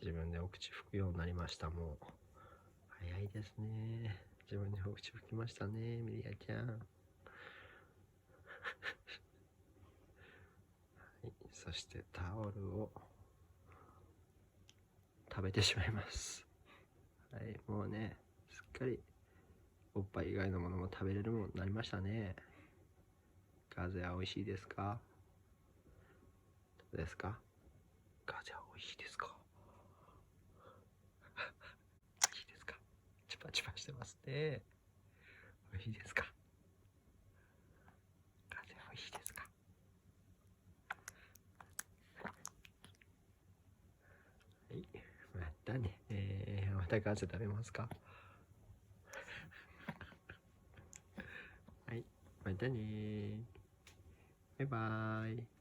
自分でお口拭くようになりました。もう早いですね。自分でお口拭きましたね、ミリアちゃん。はい、そしてタオルを食べてしまいます。はい、もうね、すっかりおっぱい以外のものも食べれるものになりましたね。風は美味しいですか？どうですか？風は美味しいですか？美味しいですか？チュパチュパしてますね。美味しいですか？風は美味しいですか？はい、またね。また風食べますか？はい、またね。バイバーイ。